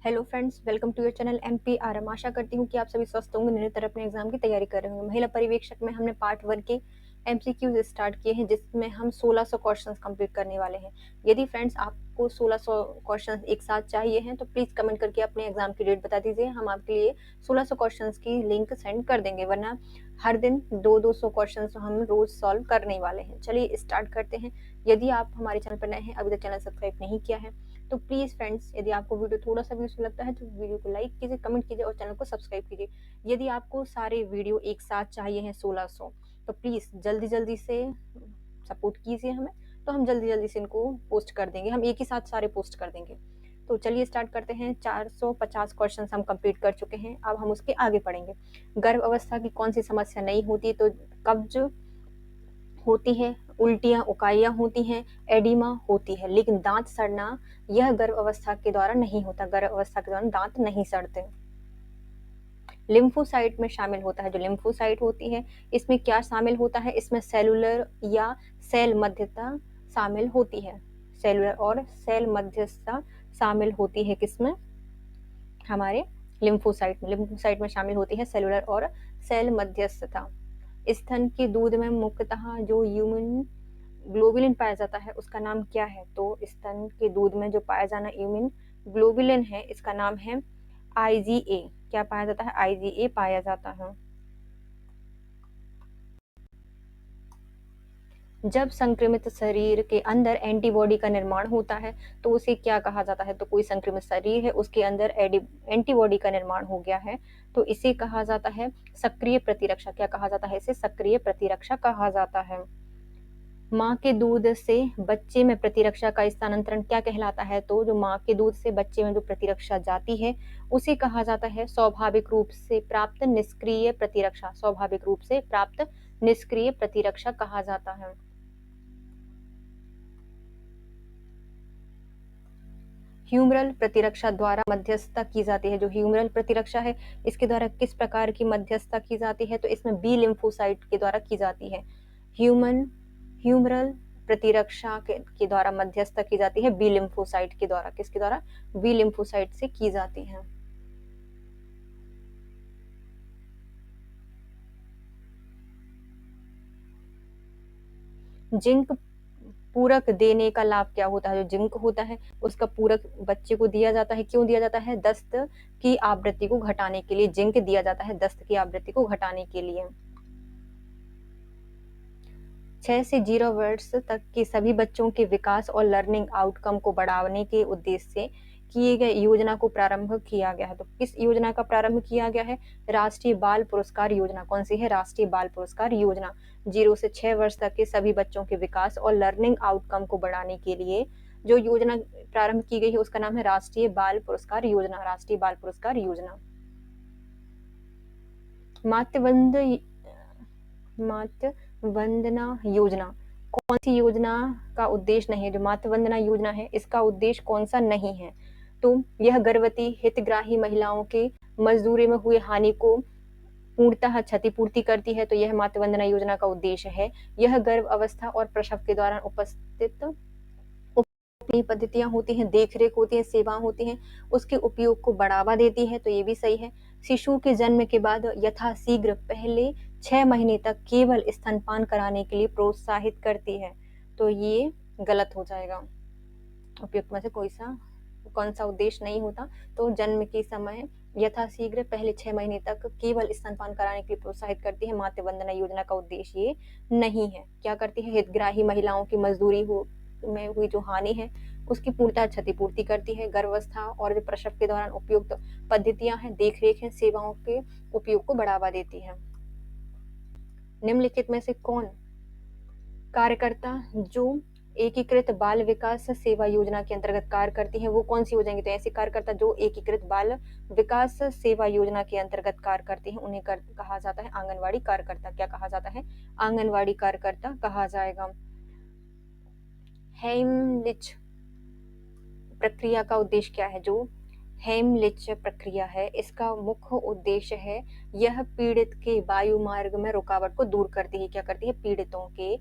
Hello friends, welcome to your channel MPRM. आशा करती हूँ कि आप सभी स्वस्थ होंगे, निरंतर अपने एग्जाम की तैयारी कर रहे होंगे। महिला परिवेक्षक में हमने पार्ट 1 के एमसीक्यूज स्टार्ट किए हैं, जिसमें हम 1600 क्वेश्चंस कंप्लीट करने वाले हैं। यदि फ्रेंड्स आपको 1600 क्वेश्चंस एक साथ चाहिए हैं तो प्लीज़ कमेंट करके अपने एग्जाम की डेट बता दीजिए। हम आपके लिए 1600 क्वेश्चंस की लिंक सेंड कर देंगे, वरना हर दिन 200 क्वेश्चंस हम रोज सॉल्व करने वाले हैं। चलिए स्टार्ट करते हैं। यदि आप हमारे चैनल पर नए हैं, अभी तक चैनल सब्सक्राइब नहीं किया है तो प्लीज़ फ्रेंड्स, यदि आपको वीडियो थोड़ा सा भी यूजफुल लगता है तो वीडियो को लाइक कीजिए, कमेंट कीजिए और चैनल को सब्सक्राइब कीजिए। यदि आपको सारे वीडियो एक साथ चाहिए हैं 1600, तो प्लीज़ जल्दी जल्दी से सपोर्ट कीजिए हमें, तो हम जल्दी जल्दी से इनको पोस्ट कर देंगे। हम एक ही साथ सारे पोस्ट कर देंगे। तो चलिए स्टार्ट करते हैं। 450 क्वेश्चन हम कंप्लीट कर चुके हैं, अब हम उसके आगे पढ़ेंगे। गर्भ अवस्था की कौन सी समस्या नहीं होती? तो कब्ज होती है, उल्टियाँ उकाइयाँ होती हैं, एडिमा होती है, लेकिन दांत सड़ना यह गर्भ अवस्था के द्वारा नहीं होता। गर्भ अवस्था के दौरान दांत नहीं सड़ते। लिम्फोसाइट में शामिल होता है, जो लिम्फोसाइट होती है इसमें क्या शामिल होता है? इसमें सेलुलर या सेल मध्यस्थता शामिल होती है। सेलुलर और सेल मध्यस्थता शामिल होती है किसमें? हमारे लिम्फोसाइट में। लिम्फोसाइट में शामिल होती है सेलुलर और सेल मध्यस्थता। स्तन के दूध में मुख्यतः जो ह्यूमन ग्लोबुलिन पाया जाता है उसका नाम क्या है? तो स्तन के दूध में जो पाया जाना ह्यूमन ग्लोबुलिन है, इसका नाम है आईजीए। क्या पाया जाता है? आईजीए पाया जाता है। जब संक्रमित शरीर के अंदर एंटीबॉडी का निर्माण होता है तो उसे क्या कहा जाता है? तो कोई संक्रमित शरीर है, उसके अंदर एंटीबॉडी का निर्माण हो गया है तो इसे कहा जाता है सक्रिय प्रतिरक्षा। क्या कहा जाता है? इसे सक्रिय प्रतिरक्षा कहा जाता है। माँ के दूध से बच्चे में प्रतिरक्षा का स्थानांतरण क्या कहलाता है? तो जो माँ के दूध से बच्चे में जो प्रतिरक्षा जाती है उसे कहा जाता है स्वाभाविक रूप से प्राप्त निष्क्रिय प्रतिरक्षा। स्वाभाविक रूप से प्राप्त निष्क्रिय प्रतिरक्षा कहा जाता है। ह्यूमरल प्रतिरक्षा द्वारा मध्यस्थता की जाती है। जो ह्यूमरल प्रतिरक्षा है इसके द्वारा किस प्रकार की मध्यस्थता की जाती है? तो इसमें बी लिम्फोसाइट के द्वारा की जाती है। ह्यूमरल प्रतिरक्षा के द्वारा मध्यस्थता की जाती है बी लिम्फोसाइट के द्वारा। किसके द्वारा? बी लिम्फोसाइट से की जाती है। जिंक पूरक देने का लाभ क्या होता है? जो जिंक होता है उसका पूरक बच्चे को दिया जाता है। क्यों दिया जाता है? दस्त की आवृत्ति को घटाने के लिए जिंक दिया जाता है, दस्त की आवृत्ति को घटाने के लिए। 6 से 0 वर्ष तक के सभी बच्चों के विकास और लर्निंग आउटकम को बढ़ाने के उद्देश्य से किए गए योजना को प्रारंभ किया गया है। तो किस योजना का प्रारंभ किया गया है? राष्ट्रीय बाल पुरस्कार योजना। कौन सी है? राष्ट्रीय बाल पुरस्कार योजना। 0 से 6 वर्ष तक के सभी बच्चों के विकास और लर्निंग आउटकम को बढ़ाने के लिए जो योजना प्रारंभ की गई है उसका नाम है राष्ट्रीय बाल पुरस्कार योजना। राष्ट्रीय बाल पुरस्कार योजना। मातृ वंदना योजना कौन सी योजना का उद्देश्य नहीं है? जो मातृ वंदना योजना है इसका उद्देश्य कौन सा नहीं है? तो यह गर्भवती हितग्राही महिलाओं के मजदूरी में हुए हानि को पूर्णतः क्षतिपूर्ति करती है। तो यह मातृ वंदना योजना का उद्देश्य है। यह गर्भ अवस्था और प्रसव के दौरान उपस्थित पद्धतियां होती हैं, देख रेख होती है, सेवाएं होती हैं, उसके उपयोग को बढ़ावा देती है। तो ये भी सही है। शिशु के जन्म के बाद यथाशीघ्र पहले 6 महीने तक केवल स्तनपान कराने के लिए प्रोत्साहित करती है। तो ये गलत हो जाएगा। उपयुक्त में से कौन सा उद्देश्य नहीं होता? तो जन्म के समय यथाशीघ्र पहले 6 महीने तक केवल स्तनपान कराने के लिए प्रोत्साहित करती है। मातृ वंदना योजना का उद्देश्य ये नहीं है। क्या करती है? हितग्राही महिलाओं की मजदूरी में हुई जो हानि है उसकी पूर्णतः क्षतिपूर्ति करती है। गर्भावस्था और जो प्रसव के दौरान उपयुक्त पद्धतियां हैं, देख रेख है, सेवाओं के उपयोग को बढ़ावा देती है। निम्नलिखित में से कौन कार्यकर्ता जो एकीकृत बाल विकास सेवा योजना के अंतर्गत कार्य करती है वो कौन सी हो जाएंगी? तो ऐसी कार्यकर्ता जो एकीकृत बाल विकास सेवा योजना के अंतर्गत कार्य करती है उन्हें कहा जाता है आंगनवाड़ी कार्यकर्ता। क्या कहा जाता है? आंगनवाड़ी कार्यकर्ता कहा जाएगा। हेमलिच प्रक्रिया का उद्देश्य क्या है? जो हेमलिच प्रक्रिया है इसका मुख्य उद्देश्य है यह पीड़ित के वायु मार्ग में रुकावट को दूर करती है। क्या करती है? पीड़ितों के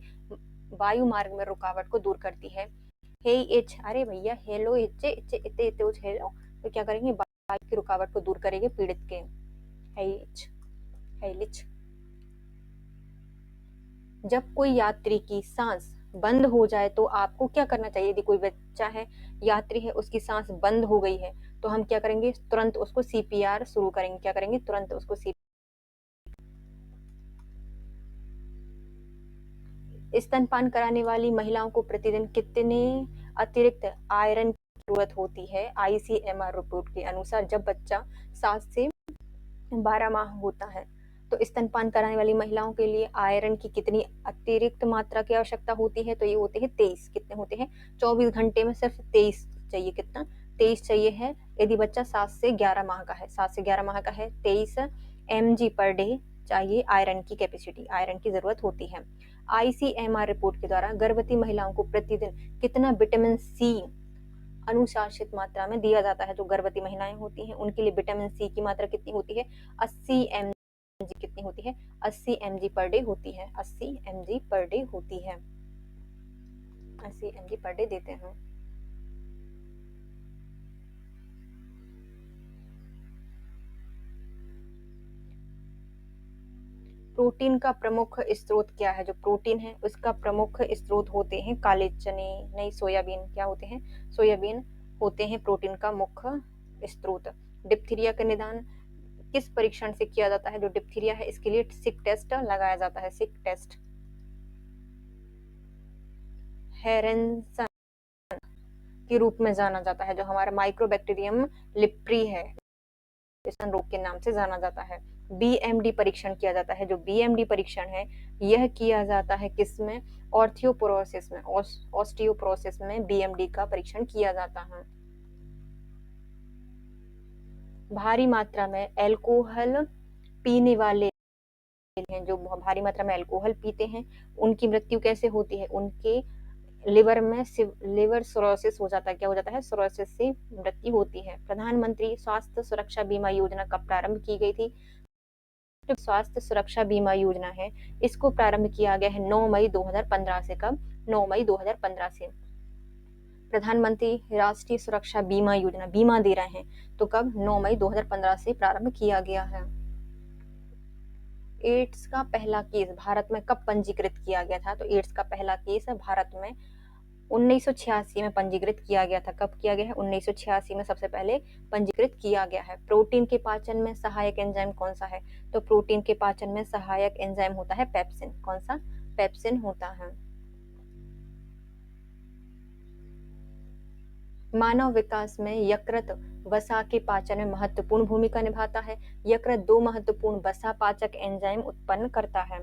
वायु मार्ग में रुकावट को दूर करती है। हे इच, अरे भैया हेलो इचे इचे इते इते हेलो, तो क्या करेंगे? वायु की रुकावट को दूर करेगी पीड़ित के हैलिच। जब कोई यात्री की सांस बंद हो जाए तो आपको क्या करना चाहिए? यदि कोई बच्चा है, यात्री है, उसकी सांस बंद हो गई है तो हम क्या करेंगे? तुरंत उसको सीपीआर शुरू करेंगे। क्या करेंगे? तुरंत उसको स्तनपान कराने वाली महिलाओं को प्रतिदिन कितने अतिरिक्त आयरन की जरूरत होती है? ICMR रिपोर्ट के अनुसार जब बच्चा 7 से 12 माह होता है तो स्तनपान कराने वाली महिलाओं के लिए आयरन की कितनी अतिरिक्त मात्रा की आवश्यकता होती है? तो ये होते हैं 23। कितने होते हैं? 24 घंटे में सिर्फ 23 चाहिए। कितना? 23 चाहिए है। यदि बच्चा 7 से 11 माह का है, 7 से 11 माह का है, 23 mg पर डे चाहिए आयरन की कैपेसिटी, आयरन की जरूरत होती है। ICMR रिपोर्ट के द्वारा गर्भवती महिलाओं को प्रतिदिन कितना विटामिन सी अनुशासित मात्रा में दिया जाता है? जो गर्भवती महिलाएं होती हैं उनके लिए विटामिन सी की मात्रा कितनी होती है? 80 mg। कितनी होती है? 80 mg पर डे होती है। 80 mg पर डे होती है। 80 mg पर डे देते हैं। प्रोटीन का प्रमुख स्रोत क्या है? जो प्रोटीन है उसका प्रमुख स्रोत होते हैं काले चने, नहीं सोयाबीन। क्या होते हैं? सोयाबीन होते हैं प्रोटीन का मुख्य स्रोत। डिप्थीरिया का निदान किस परीक्षण से किया जाता है? जो डिप्थीरिया है इसके लिए सिक टेस्ट लगाया जाता है। सिक टेस्ट हेरेंसन के रूप में जाना जाता है। जो हमारा माइक्रोबैक्टीरियम लिप्री है इस रोग के नाम से जाना जाता है। BMD परीक्षण किया जाता है। जो BMD परीक्षण है यह किया जाता है किसमें? ऑर्थियोपोरोसिस में, ऑस्टियोपोरोसिस में BMD का परीक्षण किया जाता है। भारी मात्रा में अल्कोहल पीने वाले हैं, जो भारी मात्रा में अल्कोहल पीते हैं, उनकी मृत्यु कैसे होती है? उनके लिवर में लिवर सिरोसिस हो जाता है। क्या हो जाता है? सिरोसिस से मृत्यु होती है। प्रधानमंत्री स्वास्थ्य सुरक्षा बीमा योजना कब प्रारंभ की गई थी? स्वास्थ्य सुरक्षा बीमा योजना है इसको प्रारंभ किया गया है 9 मई 2015 से। कब? 9 मई 2015 से। प्रधानमंत्री राष्ट्रीय सुरक्षा बीमा योजना बीमा दे रहे हैं तो कब? 9 मई 2015 से प्रारंभ किया गया है। एड्स का पहला केस भारत में कब पंजीकृत किया गया था? तो एड्स का पहला केस भारत में 1986 में पंजीकृत किया गया था। कब किया गया है? 1986 में सबसे पहले पंजीकृत किया गया है। प्रोटीन के पाचन में सहायक एंजाइम कौन सा है? तो प्रोटीन के पाचन में सहायक एंजाइम होता है पेप्सिन। कौन सा? पेप्सिन होता है। मानव विकास में यकृत वसा के पाचन में महत्वपूर्ण भूमिका निभाता है। यकृत 2 महत्वपूर्ण वसा पाचक एंजाइम उत्पन्न करता है।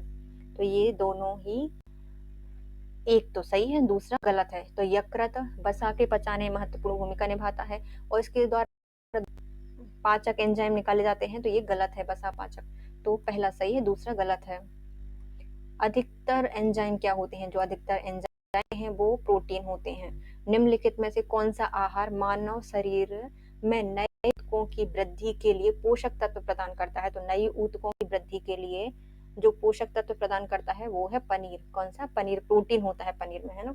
तो ये दोनों ही, एक तो सही है दूसरा गलत है। तो यकृत वसा के पचाने में महत्वपूर्ण भूमिका निभाता है और इसके द्वारा पाचक एंजाइम निकाले जाते हैं। तो ये गलत है वसा पाचक। तो पहला सही है दूसरा गलत है। अधिकतर एंजाइम क्या होते हैं? जो अधिकतर एंजाइम हैं वो प्रोटीन होते हैं। निम्नलिखित में से कौन सा आहार मानव शरीर में नए ऊतकों की वृद्धि के लिए पोषक तत्व प्रदान करता है? तो नई ऊतकों की वृद्धि के लिए जो पोषक तत्व प्रदान करता है वो है पनीर। कौन सा? पनीर। प्रोटीन होता है पनीर में, है ना।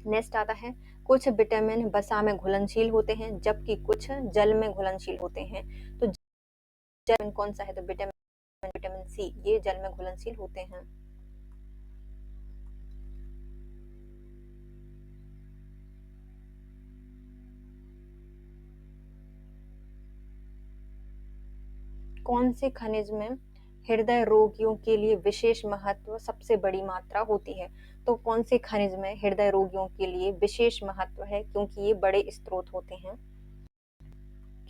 नेक्स्ट आता है कुछ विटामिन वसा में घुलनशील होते हैं जबकि कुछ जल में घुलनशील होते हैं। तो जल कौन सा है? तो विटामिन सी, ये जल में घुलनशील होते हैं। कौन से खनिज में हृदय रोगियों के लिए विशेष महत्व सबसे बड़ी मात्रा होती है? तो कौन से खनिज में हृदय रोगियों के लिए विशेष महत्व है क्योंकि ये बड़े स्रोत होते हैं?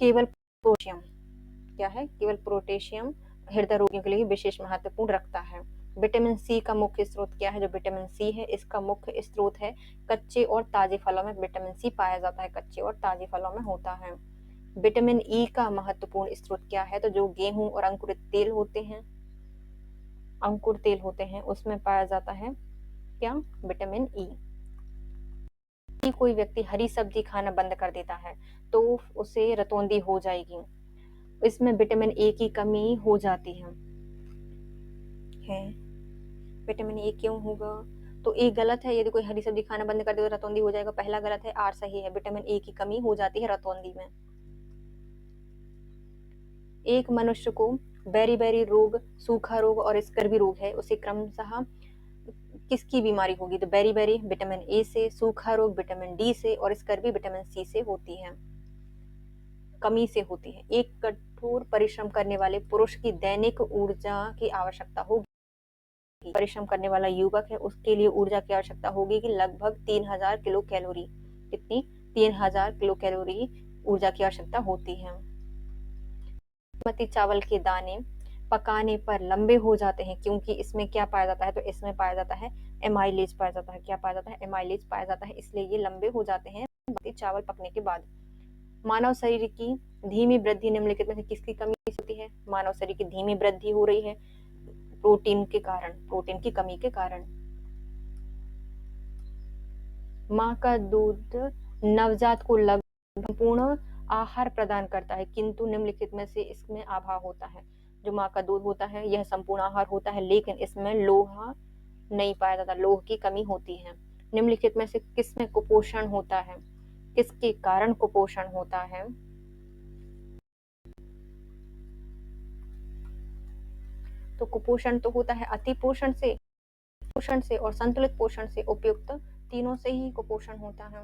केवल पोटेशियम। क्या है? केवल पोटेशियम हृदय रोगियों के लिए विशेष महत्वपूर्ण रखता है। विटामिन सी का मुख्य स्रोत क्या है? जो विटामिन सी है इसका मुख्य स्रोत है कच्चे और ताजे फलों में विटामिन सी पाया जाता है। कच्चे और ताजे फलों में होता है। विटामिन ई का महत्वपूर्ण स्रोत क्या है? तो जो गेहूं और अंकुरित तेल होते हैं, अंकुर तेल होते हैं, उसमें पाया जाता है क्या? Vitamin E. कोई व्यक्ति हरी सब्जी खाना बंद कर देता है तो उसे रतौंधी हो जाएगी। इसमें विटामिन ए की कमी हो जाती है। विटामिन ए क्यों होगा? तो ए गलत है। यदि कोई हरी सब्जी खाना बंद कर दे तो रतौंधी हो जाएगा। पहला गलत है, आर सही है। विटामिन ए की कमी हो जाती है रतौंधी में। एक मनुष्य को बेरी रोग, सूखा रोग और स्कर्वी रोग है, उसे क्रमशः किसकी बीमारी होगी? तो बेरी विटामिन ए से, सूखा रोग विटामिन डी से और स्कर्वी विटामिन सी से होती है, कमी से होती है। एक कठोर परिश्रम करने वाले पुरुष की दैनिक ऊर्जा की आवश्यकता होगी। परिश्रम करने वाला युवक है, उसके लिए ऊर्जा की आवश्यकता होगी कि लगभग 3000 किलो कैलोरी। कितनी? 3000 किलो कैलोरी ऊर्जा की आवश्यकता होती है। बासमती चावल के दाने पकाने पर लंबे हो जाते हैं क्योंकि इसमें क्या पाया जाता है? तो इसमें पाया जाता है एमाइलेज पाया जाता है। क्या पाया जाता है? एमाइलेज पाया जाता है, इसलिए ये लंबे हो जाते हैं बासमती चावल पकने के बाद। मानव शरीर की धीमी वृद्धि निम्नलिखित में से किसकी कमी से होती है? मानव शरीर की धीमी वृद्धि हो रही है प्रोटीन के कारण, प्रोटीन की कमी के कारण। माँ का दूध नवजात को लगभग संपूर्ण आहार प्रदान करता है, किंतु निम्नलिखित में से इसमें अभाव होता है। जो माँ का दूध होता है यह संपूर्ण आहार होता है, लेकिन इसमें लोहा नहीं पाया जाता, लोह की कमी होती है। निम्नलिखित में से किसमें कुपोषण होता है? किसके कारण कुपोषण होता है? तो कुपोषण तो होता है अति पोषण से और संतुलित पोषण से, उपयुक्त तीनों से ही कुपोषण होता है।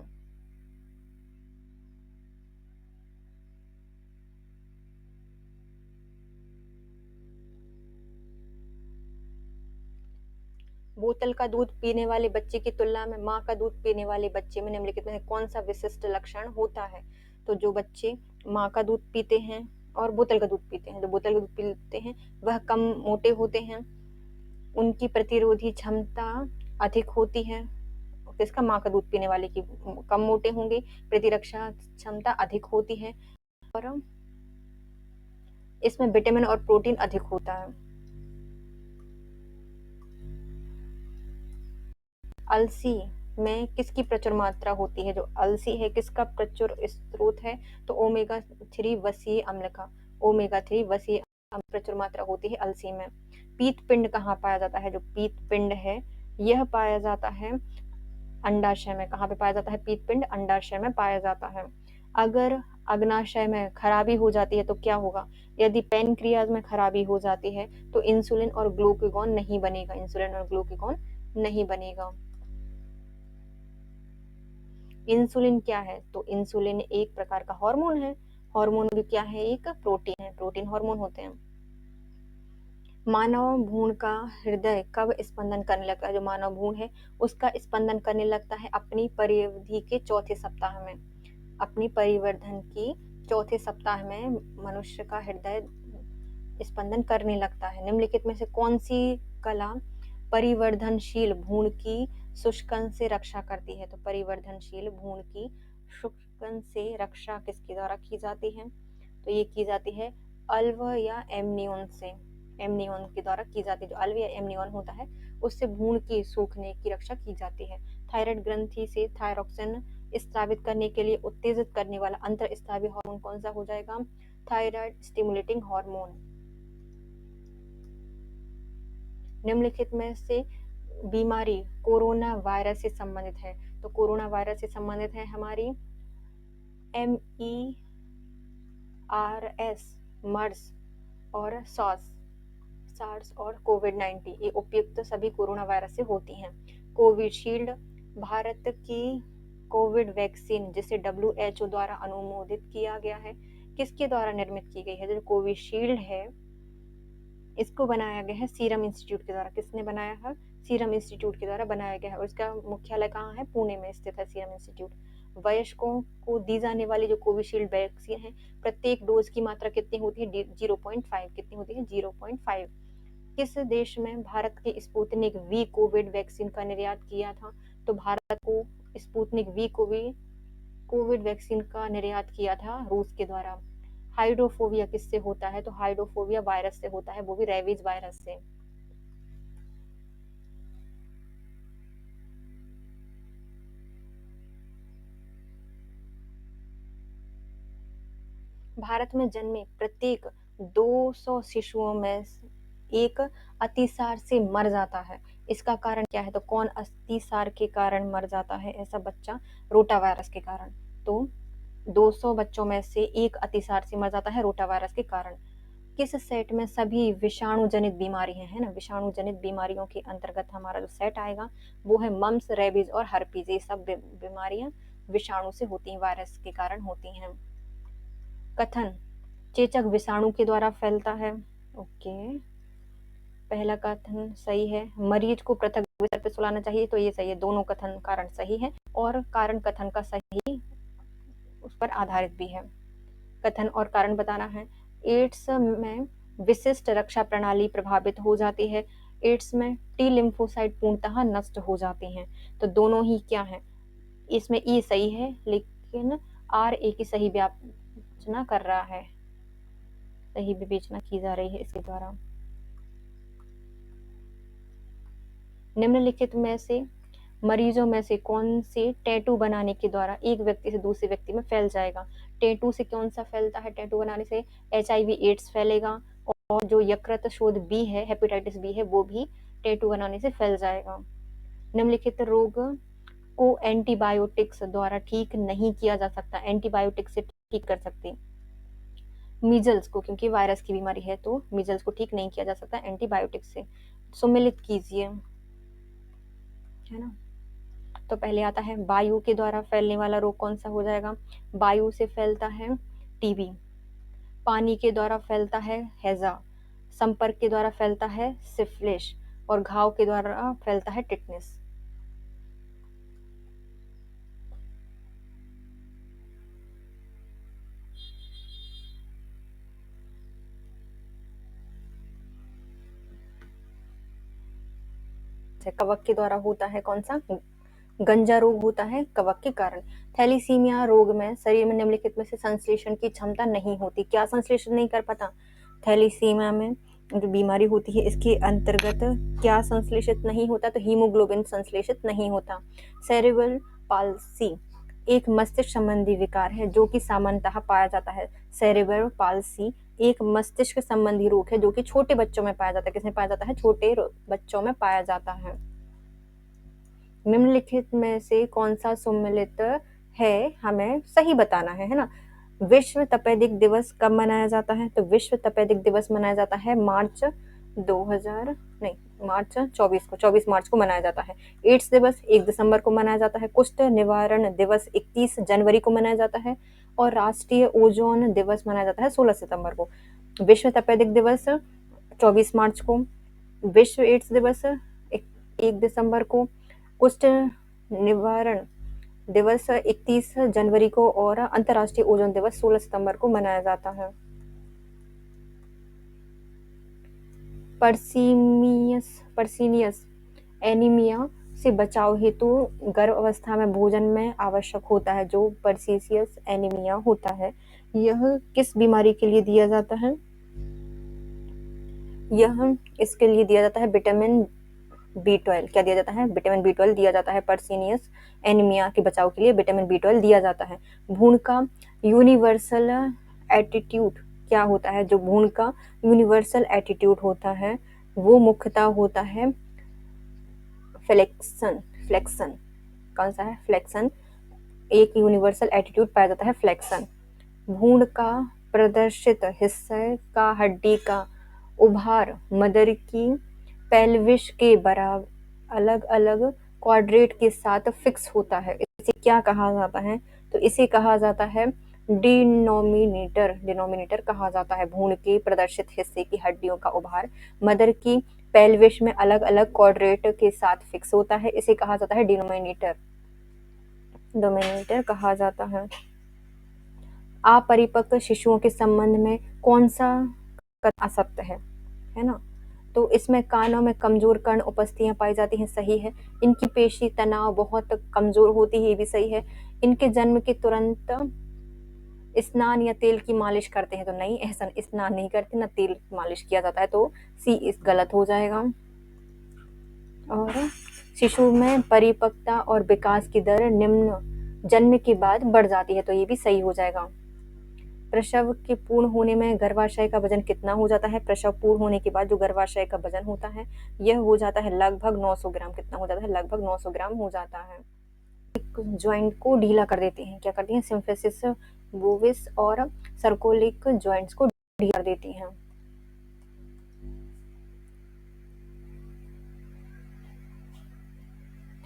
बोतल का दूध पीने वाले बच्चे की तुलना में माँ का दूध पीने वाले बच्चे में निम्नलिखित में कौन सा विशिष्ट लक्षण होता है? तो जो बच्चे माँ का दूध पीते हैं और बोतल का दूध पीते हैं, जो बोतल का दूध पीते हैं वह कम मोटे होते हैं, उनकी प्रतिरोधी क्षमता अधिक होती है। किसका? माँ का दूध पीने वाले की कम मोटे होंगे, प्रतिरक्षा क्षमता अधिक होती है और इसमें विटामिन और प्रोटीन अधिक होता है। अलसी में किसकी प्रचुर मात्रा होती है? जो अलसी है किसका प्रचुर स्रोत है? तो ओमेगा 3 वसीय अम्ल का, ओमेगा 3 वसीय अम्ल प्रचुर मात्रा होती है अलसी में। पीत पिंड कहाँ पाया जाता है? जो पीत पिंड है यह पाया जाता है अंडाशय में। कहाँ पे पाया जाता है पीत पिंड? अंडाशय में पाया जाता है। अगर अग्नाशय में खराबी हो जाती है तो क्या होगा? यदि पैनक्रियाज में खराबी हो जाती है तो इंसुलिन और ग्लूकागॉन नहीं बनेगा, इंसुलिन और ग्लूकागॉन नहीं बनेगा। इंसुलिन क्या है? तो इंसुलिन एक प्रकार का हार्मोन है, हार्मोन भी क्या है? एक प्रोटीन है, प्रोटीन हार्मोन होते हैं। मानव भ्रूण का हृदय कब स्पंदन करने लगता है? जो मानव भ्रूण है उसका स्पंदन करने लगता है अपनी परिवधि के चौथे सप्ताह में। अपनी परिवर्धन की चौथे सप्ताह में मनुष्य का हृदय स्पंदन करने लगता है। निम्नलिखित में से कौन सी कला परिवर्धनशील भ्रूण की शुष्कन से रक्षा करती है? तो परिवर्धनशील भ्रूण की शुष्कन से रक्षा किसके द्वारा की जाती है? तो ये की जाती है अल्व या एमनियन से, एमनियन के द्वारा की जाती है। जो अल्व या एमनियन होता है उससे भ्रूण की सूखने की रक्षा की जाती है। थायराइड ग्रंथि से थायरोक्सिन स्रावित करने के लिए उत्तेजित करने वाला अंतःस्रावी हार्मोन कौन सा हो जाएगा? Thyroid stimulating hormone. निम्नलिखित में से बीमारी कोरोना वायरस से संबंधित है? तो कोरोना वायरस से संबंधित है हमारी MERS, मर्स और सार्स और कोविड-19, ये उपयुक्त सभी कोरोना वायरस से होती हैं। कोविशील्ड भारत की कोविड वैक्सीन जिसे WHO द्वारा अनुमोदित किया गया है, किसके द्वारा निर्मित की गई है? जो कोविशील्ड है इसको बनाया गया है सीरम इंस्टीट्यूट के द्वारा। किसने बनाया है? सीरम इंस्टीट्यूट के द्वारा बनाया गया है और इसका मुख्यालय कहाँ है? पुणे में स्थित है सीरम इंस्टीट्यूट। वयस्कों को दी जाने वाली जो कोविशील्ड वैक्सीन है प्रत्येक डोज की मात्रा कितनी होती है? 0.5। कितनी होती है? 0.5। किस देश में भारत के स्पुतनिक वी कोविड वैक्सीन का निर्यात किया था? तो भारत को स्पुतनिक वी कोविड वैक्सीन का निर्यात किया था रूस के द्वारा। हाइड्रोफोबिया किससे होता है? तो हाइड्रोफोबिया वायरस से होता है, वो भी रेबीज वायरस से। भारत में जन्मे प्रत्येक 200 शिशुओं में एक अतिसार से मर जाता है। इसका कारण क्या है? तो कौन अतिसार के कारण मर जाता है ऐसा बच्चा? रोटा वायरस के कारण। तो 200 बच्चों में से एक अतिसार से मर जाता है रोटा वायरस के कारण। किस सेट में सभी विषाणु जनित बीमारी है ना, विषाणु जनित बीमारियों के अंतर्गत हमारा जो सेट आएगा वो है मम्स, रेबीज और हर्पीज। ये सब बीमारियां विषाणु से होती हैं, वायरस के कारण होती हैं। कथन, चेचक विषाणु के द्वारा फैलता है। ओके, पहला कथन सही है। मरीज को पृथक बिस्तर पे सुलाना चाहिए, तो ये सही है। दोनों कथन कारण सही है और कारण कथन का सही उस पर आधारित भी है। कथन और कारण बताना है। एड्स में विशिष्ट रक्षा प्रणाली प्रभावित हो जाती है। एड्स में टी लिम्फोसाइट पूर्णतः नष्ट हो जाती हैं। तो दोनों ही क्या है, इसमें ई सही है लेकिन आर ए की सही विवेचना कर रहा है, सही विवेचना की जा रही है इसके द्वारा। निम्नलिखित में से मरीजों में से कौन से टैटू बनाने के द्वारा एक व्यक्ति से दूसरे व्यक्ति में फैल जाएगा। टैटू से कौन सा फैलता है, टैटू बनाने से HIV एड्स फैलेगा और जो यकृत शोथ बी है, हेपेटाइटिस बी है, वो भी टैटू बनाने से फैल जाएगा। निम्नलिखित रोग को एंटीबायोटिक्स द्वारा ठीक नहीं किया जा सकता, एंटीबायोटिक से ठीक कर सकते। मीजल्स को, क्योंकि वायरस की बीमारी है तो मीजल्स को ठीक नहीं किया जा सकता एंटीबायोटिक से। सुमिलित कीजिए, है ना। तो पहले आता है वायु के द्वारा फैलने वाला रोग कौन सा हो जाएगा। वायु से फैलता है टीबी। पानी के द्वारा फैलता है हैजा। संपर्क के द्वारा फैलता है सिफिलिस और घाव के द्वारा फैलता है टिटनेस। कवक के द्वारा होता है कौन सा, गंजा रोग होता है कवक के कारण। थैलीसीमिया रोग में शरीर में निम्नलिखित में से संश्लेषण की क्षमता नहीं होती। क्या संश्लेषण नहीं कर पाता, थैलीसीमिया में जो बीमारी होती है इसके अंतर्गत क्या संश्लेषित नहीं होता, तो हीमोग्लोबिन संश्लेषित नहीं होता। सेरेब्रल पाल्सी एक मस्तिष्क संबंधी विकार है जो कि सामान्यतः पाया जाता है। सेरेब्रल पाल्सी एक मस्तिष्क संबंधी रोग है जो कि छोटे बच्चों में पाया जाता है। किसमें पाया जाता है, छोटे बच्चों में पाया जाता है। निम्नलिखित में से कौन सा सम्मिलित है, हमें सही बताना है ना। विश्व तपेदिक दिवस कब मनाया जाता है, तो विश्व तपेदिक दिवस मनाया जाता है मार्च 24 मार्च को मनाया जाता है। एड्स दिवस 1 दिसंबर को मनाया जाता है। कुष्ठ निवारण दिवस 31 जनवरी को मनाया जाता है और राष्ट्रीय ओजोन दिवस मनाया जाता है 16 सितंबर को। विश्व तपेदिक दिवस 24 मार्च को, विश्व एड्स दिवस 1 दिसंबर को, कुष्ठ निवारण दिवस 31 जनवरी को और अंतर्राष्ट्रीय ओजोन दिवस 16 सितंबर को मनाया जाता है। पर्सीनियस एनीमिया से बचाव हेतु गर्भ अवस्था में भोजन में आवश्यक होता है। जो पर्सीनियस एनीमिया होता है यह किस बीमारी के लिए दिया जाता है, यह इसके लिए दिया जाता है विटामिन B12। क्या दिया जाता है, विटामिन B12 दिया जाता है। पर्सीनियस एनीमिया के बचाव के लिए विटामिन B12 दिया जाता है। भ्रूण का यूनिवर्सल एटीट्यूड क्या होता है, जो भ्रूण का यूनिवर्सल एटीट्यूड होता है वो मुख्यतः होता है फ्लेक्सन। कौन सा है, फ्लेक्सन। एक यूनिवर्सल एटीट्यूड पाया जाता है फ्लेक्सन। भ्रूण का प्रदर्शित हिस्से का हड्डी का उभार मदर की पेल्विस के बराबर अलग अलग क्वाड्रेट के साथ फिक्स होता है। इसे क्या कहा जाता है, तो इसे कहा जाता है डिनोमिनेटर कहा जाता है। भ्रूण के प्रदर्शित हिस्से की हड्डियों का उभार मदर की पेल्विस में अलग अलग क्वाड्रेट के साथ फिक्स होता है, इसे कहा जाता है डोमिनेटर कहा जाता है। अपरिपक्व शिशुओं के संबंध में कौन सा असत्य है ना। तो इसमें कानों में कमजोर कर्ण उपस्थितियां पाई जाती हैं, सही है। इनकी पेशी तनाव बहुत कमजोर होती है, ये भी सही है। इनके जन्म के तुरंत स्नान या तेल की मालिश करते हैं, तो नहीं, ऐसा स्नान नहीं करते, ना तेल मालिश किया जाता है, तो सी इस गलत हो जाएगा। और शिशु में परिपक्वता और विकास की दर निम्न जन्म के बाद बढ़ जाती है, तो ये भी सही हो जाएगा। प्रसव के पूर्ण होने में गर्भाशय का वजन कितना हो जाता है, प्रसव पूर्ण होने के बाद जो गर्भाशय का वजन होता है यह हो जाता है लगभग 900 ग्राम। कितना हो जाता है, लगभग 900 ग्राम हो जाता है। ज्वाइंट को ढीला कर देते हैं, क्या करती हैं, सिम्फिसिस बोविस और सर्कोलिक ज्वाइंट्स को ढीला कर देती हैं।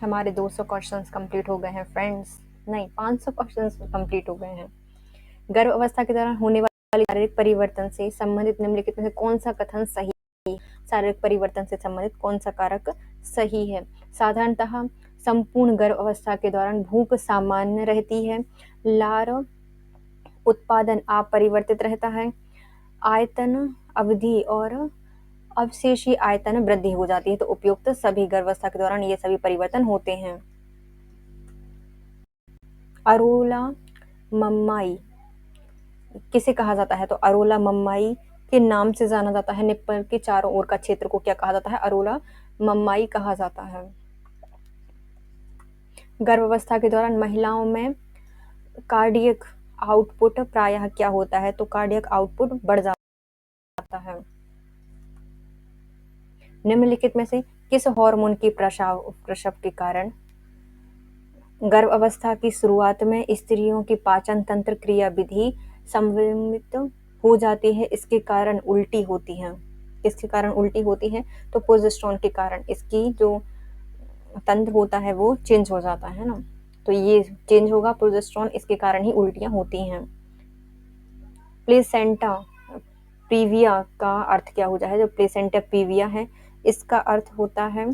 हमारे 200 क्वेश्चंस कंप्लीट हो गए हैं फ्रेंड्स, नहीं 500 क्वेश्चंस कंप्लीट हो गए हैं। गर्भ अवस्था के दौरान होने वाले शारीरिक परिवर्तन से संबंधित निम्नलिखित में से कौन सा कथन सही है? शारीरिक परिवर्तन से संबंधित कौन सा कारक सही है? साधारणतः संपूर्ण गर्भ अवस्था के दौरान भूख सामान्य रहती है, लार उत्पादन अपरिवर्तित रहता है, आयतन अवधि और अवशेषी आयतन वृद्धि हो जाती है। तो उपयुक्त सभी गर्भावस्था के दौरान ये सभी परिवर्तन होते हैं। अरोला मम्माई किसे कहा जाता है? तो अरोला मम्माई के नाम से जाना जाता है। निप्पल के चारों ओर का क्षेत्र को क्या कहा जाता है? अरोला मम्माई कहा जाता है। गर्भावस्था के दौरान महिलाओं में कार्डियक आउटपुट प्रायः क्या होता है? तो कार्डियक आउटपुट बढ़ जाता है। निम्नलिखित में से किस हार्मोन की प्रसव के कारण गर्भ अवस्था की शुरुआत में स्त्रियों की पाचन तंत्र क्रिया विधि संविमित हो जाती है? इसके कारण उल्टी होती है। किसके कारण उल्टी होती है? तो प्रोजेस्टेरोन के कारण इसकी जो तंत्र होता है वो चेंज हो जाता है ना, तो ये चेंज होगा प्रोजेस्टेरोन, इसके कारण ही उल्टियां होती हैं। प्लेसेंटा प्रीविया का अर्थ क्या हो जाए? जो प्लेसेंटा प्रीविया है इसका अर्थ होता है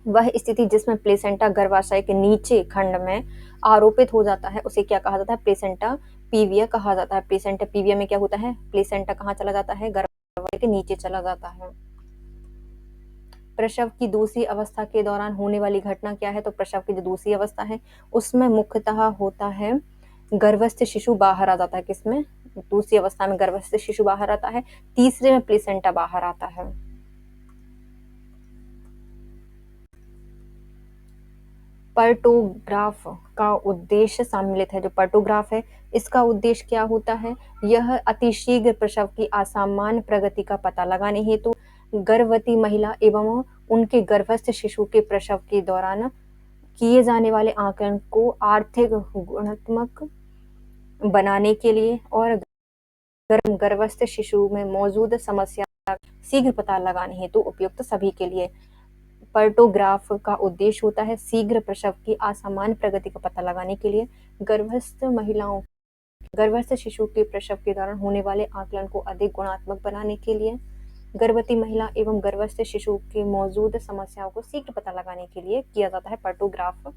वह स्थिति जिसमें प्लेसेंटा गर्भाशय के नीचे खंड में आरोपित हो जाता है, उसे क्या कहा जाता है? प्लेसेंटा प्रीविया कहा जाता है। प्लेसेंटा प्रीविया में क्या होता है? प्लेसेंटा कहाँ चला जाता है? गर्भाशय के नीचे चला जाता है। प्रसव की दूसरी अवस्था के दौरान होने वाली घटना क्या है? तो प्रसव की जो दूसरी अवस्था है उसमें मुख्यतः होता है गर्भस्थ शिशु बाहर आ जाता है। किसमें? दूसरी अवस्था में गर्भस्थ शिशु बाहर आता है, तीसरे में प्लेसेंटा बाहर आता है। पर्टोग्राफ का उद्देश्य सम्मिलित है। जो पर्टोग्राफ है इसका उद्देश्य क्या होता है? यह अतिशीघ्र प्रसव की असामान्य प्रगति का पता लगाने हेतु गर्भवती महिला एवं उनके गर्भस्थ शिशु के प्रसव के दौरान किए जाने वाले आकलन को आर्थिक गुणात्मक बनाने के लिए और गर्भस्थ शिशु में मौजूद समस्या का शीघ्र पता लगाने हेतु उपयुक्त सभी के लिए। पर्टोग्राफ का उद्देश्य होता है शीघ्र प्रसव की असामान्य प्रगति का पता लगाने के लिए गर्भस्थ शिशु के प्रसव के दौरान होने वाले आकलन को अधिक गुणात्मक बनाने के लिए गर्भवती महिला एवं गर्भस्थ शिशु की मौजूद समस्याओं को शीघ्र पता लगाने के लिए किया जाता है पर्टोग्राफ।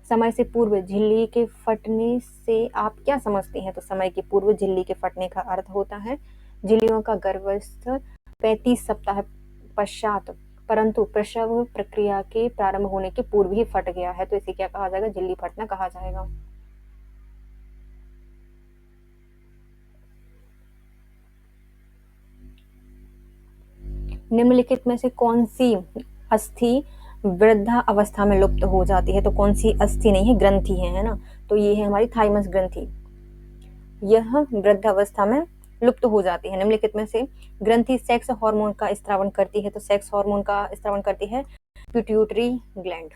समय से पूर्व झिल्ली के फटने से आप क्या समझते हैं? तो समय के पूर्व झिल्ली के फटने का अर्थ होता है झिल्लियों का गर्भस्थ 35 सप्ताह पश्चात परंतु प्रसव प्रक्रिया के प्रारंभ होने के पूर्व ही फट गया है, तो इसे क्या कहा जाएगा? झिल्ली फटना कहा जाएगा। निम्नलिखित में से कौन सी अस्थि वृद्धा अवस्था में लुप्त हो जाती है? तो कौन सी अस्थि नहीं है, ग्रंथि है ना, तो ये है हमारी थाइमस ग्रंथि, यह वृद्धावस्था में लुप्त हो जाती है। निम्नलिखित में से ग्रंथि सेक्स हार्मोन का स्त्रावन करती है? तो सेक्स हार्मोन का स्त्रावन करती है पिट्यूटरी ग्लैंड।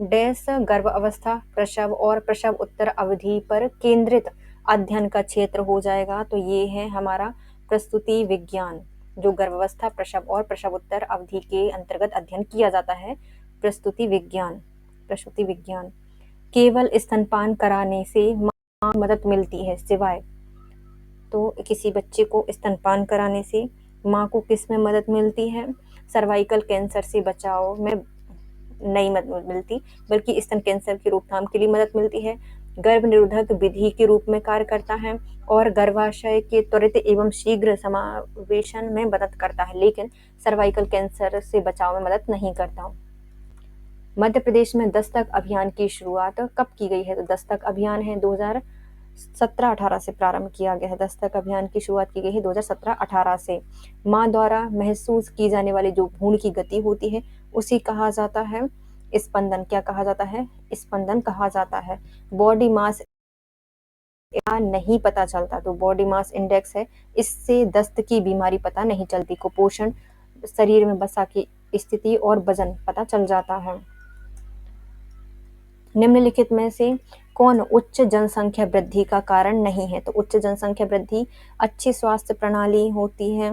डैश गर्भ अवस्था, प्रसव और प्रसव उत्तर अवधि पर केंद्रित अध्ययन का क्षेत्र हो जाएगा? तो ये है हमारा प्रस्तुति विज्ञान, जो गर्भावस्था, प्रसव और प्रसवोत्तर अवधि के अंतर्गत अध्ययन किया जाता है, प्रस्तुति विज्ञान। प्रसूति विज्ञान केवल स्तनपान कराने से मां मदद मिलती है सिवाय, तो किसी बच्चे को स्तनपान कराने से मां को किस में मदद मिलती है? सर्वाइकल कैंसर से बचाव में नहीं मदद मिलती, बल्कि स्तन कैंसर की रोकथाम के लिए मदद मिलती है, गर्भ निरोधक विधि के रूप में कार्य करता है और गर्भाशय के त्वरित एवं शीघ्र समावेशन में मदद करता है, लेकिन सर्वाइकल कैंसर से बचाव में मदद नहीं करता। मध्य प्रदेश में दस्तक अभियान की शुरुआत कब की गई है? तो दस्तक अभियान है 2017-18 से प्रारंभ किया गया है। दस्तक अभियान की शुरुआत की गई है 2017-18 से। मां द्वारा महसूस की जाने वाली जो भ्रूण की गति होती है उसी कहा जाता है स्पंदन। क्या कहा जाता है? स्पंदन कहा जाता है। बॉडी मास नहीं पता चलता, तो बॉडी मास इंडेक्स है, इससे दस्त की बीमारी पता नहीं चलती। कुपोषण, शरीर में वसा की स्थिति और वजन पता चल जाता है। निम्नलिखित में से कौन उच्च जनसंख्या वृद्धि का कारण नहीं है? तो उच्च जनसंख्या वृद्धि अच्छी स्वास्थ्य प्रणाली होती है,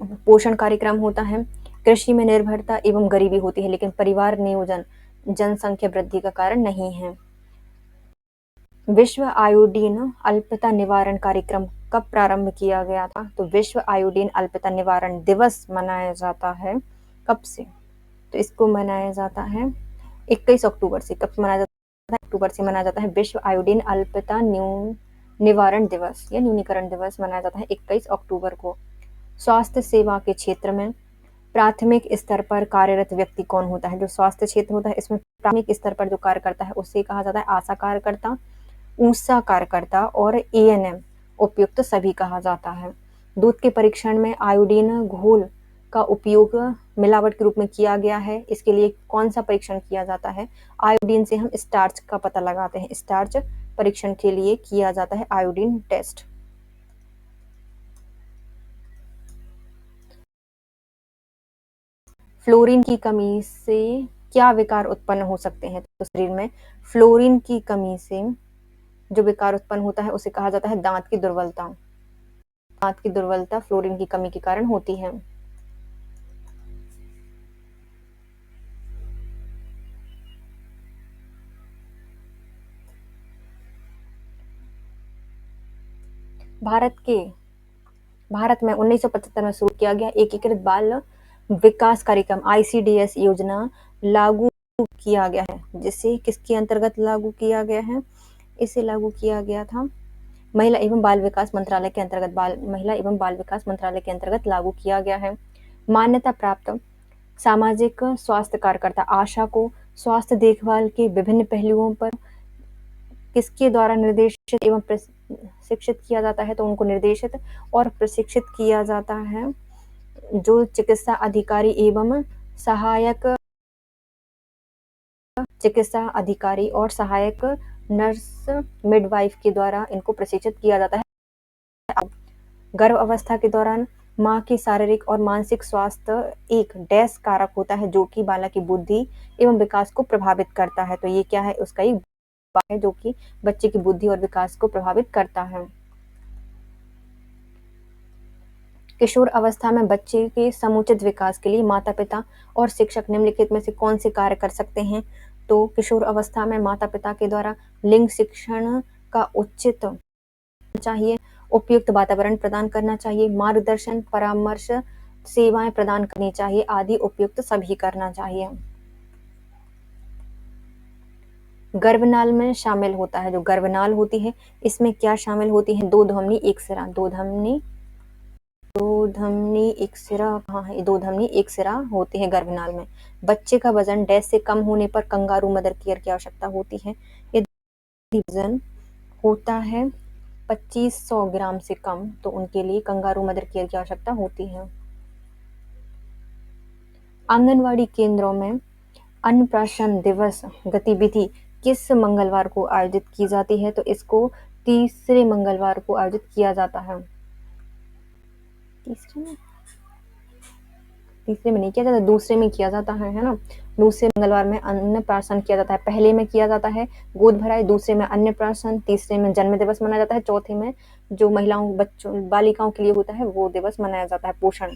पोषण कार्यक्रम होता है, कृषि में निर्भरता एवं गरीबी होती है, लेकिन परिवार नियोजन जनसंख्या वृद्धि का कारण नहीं है। विश्व आयोडीन अल्पता निवारण कार्यक्रम कब प्रारंभ किया गया था? तो विश्व आयोडीन अल्पता निवारण दिवस मनाया जाता है कब से? तो इसको मनाया जाता है 21 अक्टूबर से। कब मनाया जाता है? अक्टूबर से मनाया जाता है विश्व आयोडीन अल्पता निवारण दिवस या न्यूनीकरण दिवस मनाया जाता है 21 अक्टूबर को। स्वास्थ्य सेवा के क्षेत्र में प्राथमिक स्तर पर कार्यरत व्यक्ति कौन होता है? जो स्वास्थ्य क्षेत्र होता है इसमें प्राथमिक स्तर पर जो कार्य करता है उसे कहा जाता है आशा कार्यकर्ता, ऊषा कार्यकर्ता और एएनएम उपयुक्त सभी कहा जाता है। दूध के परीक्षण में आयोडीन घोल का उपयोग मिलावट के रूप में किया गया है। इसके लिए कौन सा परीक्षण किया जाता है? आयोडीन से हम स्टार्च का पता लगाते हैं। स्टार्च परीक्षण के लिए किया जाता है आयोडीन टेस्ट। फ्लोरीन की कमी से क्या विकार उत्पन्न हो सकते हैं? तो शरीर में फ्लोरीन की कमी से जो विकार उत्पन्न होता है उसे कहा जाता है दांत की दुर्बलता। दांत की दुर्बलता फ्लोरीन की कमी के कारण होती है। भारत में 1975 में शुरू किया गया एकीकृत बाल विकास कार्यक्रम आईसीडीएस योजना लागू किया गया है, जिसे किसके अंतर्गत लागू किया गया है? इसे लागू किया गया था महिला एवं बाल विकास मंत्रालय के अंतर्गत। महिला एवं बाल विकास मंत्रालय के अंतर्गत लागू किया गया है। मान्यता प्राप्त सामाजिक स्वास्थ्य कार्यकर्ता आशा को स्वास्थ्य देखभाल के विभिन्न पहलुओं पर किसके द्वारा निर्देशित एवं प्रशिक्षित किया जाता है? तो उनको निर्देशित और प्रशिक्षित किया जाता है जो चिकित्सा अधिकारी एवं सहायक चिकित्सा अधिकारी और सहायक नर्स मिडवाइफ के द्वारा इनको प्रशिक्षित किया जाता है। गर्भ अवस्था के दौरान माँ की शारीरिक और मानसिक स्वास्थ्य एक डैश कारक होता है जो कि बालक की बुद्धि एवं विकास को प्रभावित करता है। तो ये क्या है? उसका एक है जो कि बच्चे की बुद्धि और विकास को प्रभावित करता है। किशोर अवस्था में बच्चे के समुचित विकास के लिए माता पिता और शिक्षक निम्नलिखित में से कौन से कार्य कर सकते हैं? तो किशोर अवस्था में माता पिता के द्वारा लिंग शिक्षण का उचित चाहिए, उपयुक्त वातावरण प्रदान करना चाहिए, मार्गदर्शन परामर्श सेवाएं प्रदान करनी चाहिए आदि उपयुक्त सभी करना चाहिए। गर्भनाल में शामिल होता है, जो गर्भनाल होती है इसमें क्या शामिल होती है? दो धमनी एक सिरा। दो धमनी एक सिरा कहाँ है? दो धमनी एक सिरा होती है गर्भनाल में। बच्चे का वजन डैश से कम होने पर कंगारू मदर केयर की आवश्यकता होती है। यदि वजन होता है 2500 ग्राम से कम तो उनके लिए कंगारू मदर केयर की आवश्यकता होती है। आंगनवाड़ी केंद्रों में अन्नप्राशन दिवस गतिविधि किस मंगलवार को आयोजित की जाती है? तो इसको तीसरे मंगलवार को आयोजित किया जाता है। तीसरे में नहीं किया जाता, दूसरे में किया जाता है ना। दूसरे मंगलवार में अन्नप्राशन किया जाता है। पहले में किया जाता है गोद भराई, दूसरे में अन्नप्राशन, तीसरे में जन्म दिवस मनाया जाता है, चौथे में जो महिलाओं बच्चों बालिकाओं के लिए होता है वो दिवस मनाया जाता है पोषण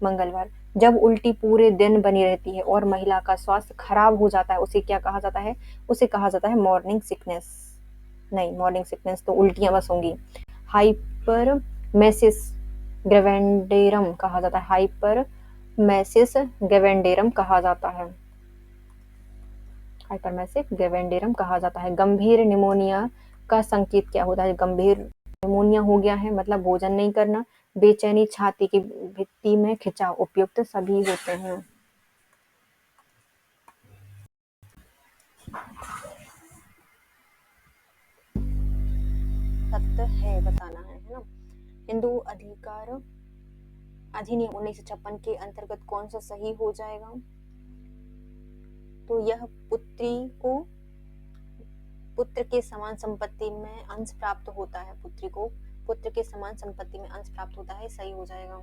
मंगलवार। जब उल्टी पूरे दिन बनी रहती है और महिला का स्वास्थ्य खराब हो जाता है उसे क्या कहा जाता है? उसे कहा जाता है मॉर्निंग सिकनेस। नहीं, मॉर्निंग सिकनेस तो उल्टियां बस होंगी। हाइपरमेसिस ग्रेवेंडेरम कहा जाता है। हाइपरमेसिस ग्रेवेंडेरम कहा जाता है। हाइपरमेसिस ग्रेवेंडेरम कहा जाता है। गंभीर निमोनिया का संकेत क्या होता है? गंभीर निमोनिया हो गया है मतलब भोजन नहीं करना, बेचैनी, छाती की भित्ति में खिंचाव उपयुक्त सभी होते हैं। सत्य है बताना है ना। हिंदू अधिकार अधिनियम 1956 के अंतर्गत कौन सा सही हो जाएगा? तो यह पुत्र के समान संपत्ति में अंश प्राप्त होता है। पुत्री को पुत्र के समान संपत्ति में अंश प्राप्त होता है, सही हो जाएगा।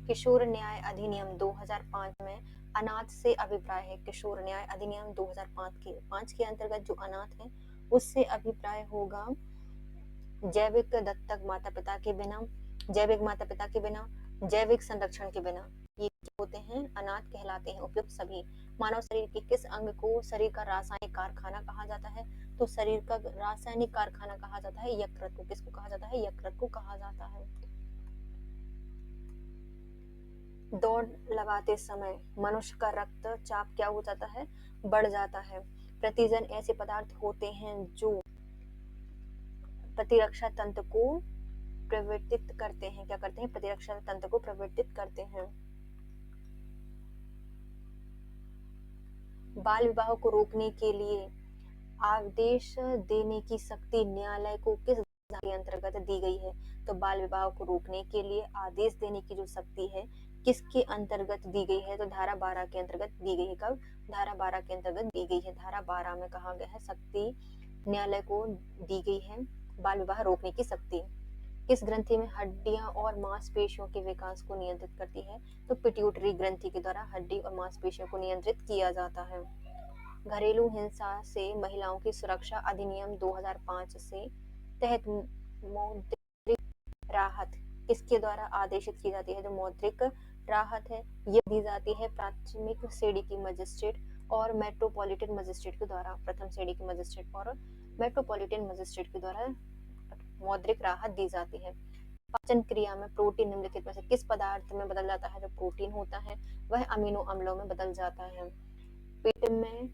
किशोर न्याय अधिनियम 2005 में अनाथ से अभिप्राय है। किशोर न्याय अधिनियम 2005 के अंतर्गत जो अनाथ है उससे अभिप्राय होगा जैविक दत्तक माता पिता के बिना जैविक माता पिता के बिना, जैविक संरक्षण के बिना ये क्या होते हैं, अनाथ कहलाते हैं। उपयुक्त सभी। मानव शरीर के किस अंग को शरीर का रासायनिक कारखाना कहा जाता है? तो शरीर का रासायनिक कारखाना कहा जाता है यकृत को। किसको कहा जाता है? यकृत को कहा जाता है। दौड़ लगाते समय मनुष्य का रक्तचाप क्या हो जाता है? बढ़ जाता है। प्रतिजन ऐसे पदार्थ होते हैं जो प्रतिरक्षा तंत्र को प्रवर्तित करते हैं। क्या करते हैं? प्रतिरक्षा तंत्र को प्रवर्तित करते हैं। बाल विवाह को रोकने के लिए आदेश देने की शक्ति न्यायालय को किस धारा के अंतर्गत दी गई है? तो बाल विवाह को रोकने के लिए आदेश देने की जो शक्ति है किसके अंतर्गत दी गई है? तो धारा 12 के अंतर्गत दी गई है। कब? धारा 12 के अंतर्गत दी गई है। धारा 12 में कहा गया है शक्ति न्यायालय को दी गई है बाल विवाह रोकने की शक्ति। किस ग्रंथि में हड्डियां और मांसपेशियों के विकास को नियंत्रित करती है? तो पिट्यूटरी ग्रंथि के द्वारा हड्डी और मांसपेशियों को नियंत्रित किया जाता है। घरेलू हिंसा से महिलाओं की सुरक्षा अधिनियम 2005 से तहत मौद्रिक राहत किसके द्वारा आदेशित की जाती है? जो मौद्रिक राहत है ये दी जाती है प्राथमिक श्रेणी की मजिस्ट्रेट और मेट्रोपॉलिटन मजिस्ट्रेट के द्वारा। प्रथम श्रेणी की मजिस्ट्रेट और मेट्रोपॉलिटन मजिस्ट्रेट के द्वारा मौद्रिक राहत दी जाती है। पाचन क्रिया में प्रोटीन निम्नलिखित में से किस पदार्थ में बदल जाता है? जो प्रोटीन होता है वह अमीनो अम्लों में बदल जाता है। पेट में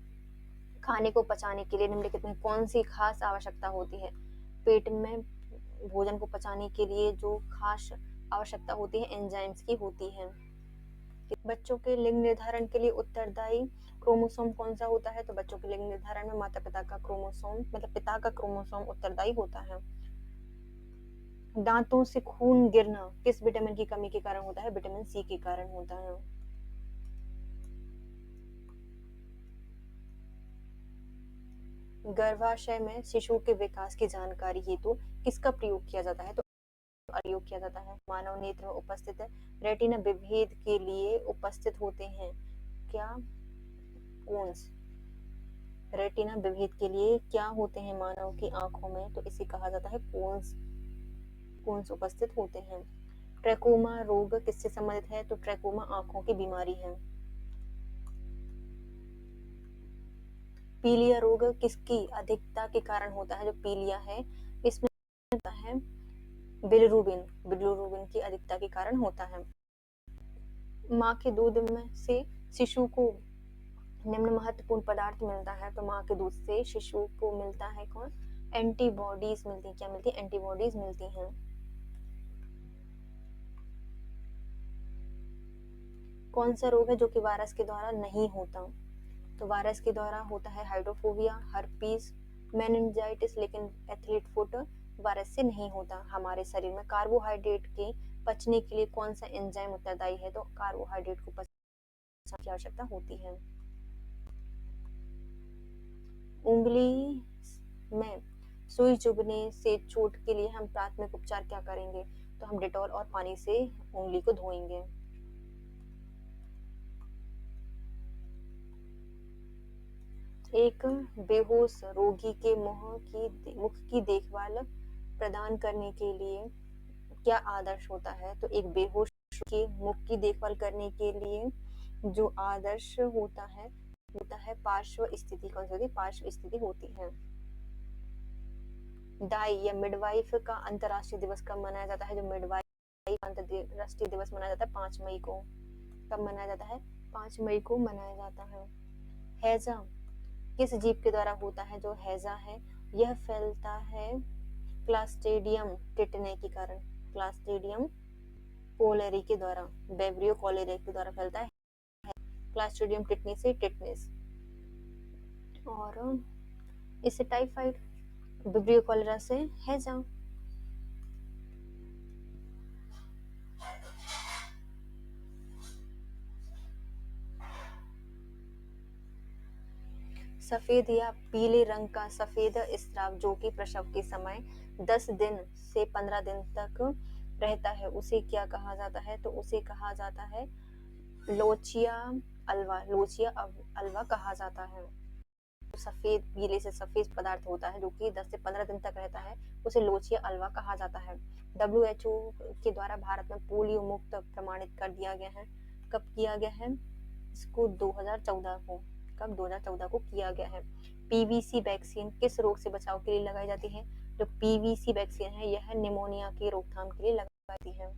खाने को पचाने के लिए निम्नलिखित में कौन सी खास आवश्यकता होती है? पेट में भोजन को पचाने के लिए जो खास आवश्यकता होती है एंजाइम्स की होती है। बच्चों के लिंग निर्धारण के लिए उत्तरदायी क्रोमोसोम कौन सा होता है? तो बच्चों के लिंग निर्धारण में माता पिता का क्रोमोसोम मतलब पिता का क्रोमोसोम उत्तरदायी होता है। दांतों से खून गिरना किस विटामिन की कमी के कारण होता है? विटामिन सी के कारण होता है। गर्भाशय में शिशु के विकास की जानकारी हेतु किसका प्रयोग किया जाता है? तो प्रयोग किया जाता है। मानव नेत्र में उपस्थित रेटिना विभेद के लिए उपस्थित होते हैं क्या? कोन्स। रेटिना विभेद के लिए क्या होते हैं मानव की आंखों में? तो इसे कहा जाता है कोन्स। कोन्स उपस्थित होते हैं। ट्रैकोमा रोग किससे संबंधित है? तो ट्रैकोमा आंखों की बीमारी है। पीलिया रोग किसकी अधिकता के कारण होता है? जो पीलिया है इसमें होता है बिलिरुबिन। बिलिरुबिन की अधिकता के कारण होता है। माँ के दूध में से शिशु को निम्न महत्वपूर्ण पदार्थ मिलता है। तो माँ के दूध से शिशु को मिलता है कौन? एंटीबॉडीज मिलती है। क्या मिलती है? एंटीबॉडीज मिलती हैं। कौन सा रोग है जो कि वायरस के द्वारा नहीं होता? तो वायरस के द्वारा होता है हाइड्रोफोबिया, हर्पीस, मेनिंजाइटिस। लेकिन एथलीट फुट वायरस से नहीं होता। हमारे शरीर में कार्बोहाइड्रेट के पचने के लिए कौन सा एंजाइम उत्तरदायी है? तो कार्बोहाइड्रेट को पचने की आवश्यकता होती है। उंगली में सुई चुभने से चोट के लिए हम प्राथमिक उपचार क्या करेंगे? तो हम डेटॉल और पानी से उंगली को धोएंगे। एक बेहोश रोगी के मुख की देखभाल प्रदान करने के लिए क्या आदर्श होता है? तो एक बेहोश के मुख की देखभाल करने के लिए जो आदर्श होता है पार्श्व स्थिति। कौन सी होती है? पार्श्व स्थिति होती है। दाई या मिडवाइफ का अंतरराष्ट्रीय दिवस कब मनाया जाता है? जो मिडवाइफ अंतरराष्ट्रीय दिवस मनाया जाता है 5 मई को। कब मनाया जाता है? 5 मई को मनाया जाता है। हैजा किस जीव के द्वारा होता है? जो हैजा है यह फैलता है क्लास्ट्रीडियम टिटने के कारण। क्लास्ट्रीडियम कोलेरी के द्वारा, वेब्रियो कोलेरी के द्वारा फैलता है क्लास्ट्रीडियम टिटनी से टिटनेस। और इससे टाइफाइड, विब्रियो कोलेरा से हैजा। सफेद या पीले रंग का सफेद स्राव जो कि प्रसव के समय 10 दिन से 15 दिन तक रहता है उसे क्या कहा जाता है? तो उसे कहा जाता है लोचिया अल्वा। लोचिया अल्वा कहा जाता है। सफेद पीले से सफेद पदार्थ होता है जो कि 10 से 15 दिन तक रहता है, उसे लोचिया अल्वा कहा जाता है। WHO के द्वारा भारत में पोलियो मुक्त प्रमाणित कर दिया गया है। कब किया गया है इसको? 2014 को। कब? 2014 को किया गया है। पीवीसी वैक्सीन किस रोग से बचाव के लिए लगाई जाती है? जो पीवीसी वैक्सीन है यह निमोनिया की रोकथाम के लिए लगाई जाती है,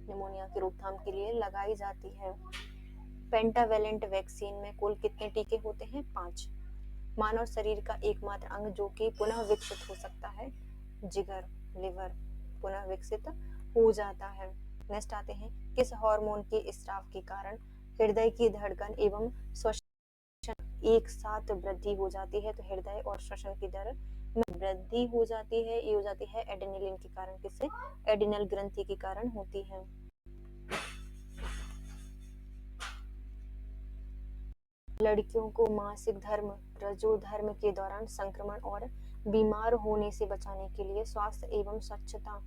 निमोनिया की रोकथाम के लिए लगाई जाती है। पेंटावेलेंट वैक्सीन में कुल कितने टीके होते हैं? 5। मानव शरीर का एकमात्र अंग जो कि पुनः विकसित हो सकता है, जिगर, लिवर पुनः विकसित हो जाता है। नेक्स्ट आते हैं, किस हार्मोन के स्राव के कारण हृदय की धड़कन एवं श्वसन एक साथ वृद्धि हो जाती है? तो हृदय और श्वसन की दर में वृद्धि हो जाती है, ये हो जाती है एड्रेनलिन के कारण। किससे? एड्रिनल ग्रंथि के कारण होती है। लड़कियों को मासिक धर्म रजोधर्म के दौरान संक्रमण और बीमार होने से बचाने के लिए स्वास्थ्य एवं स्वच्छता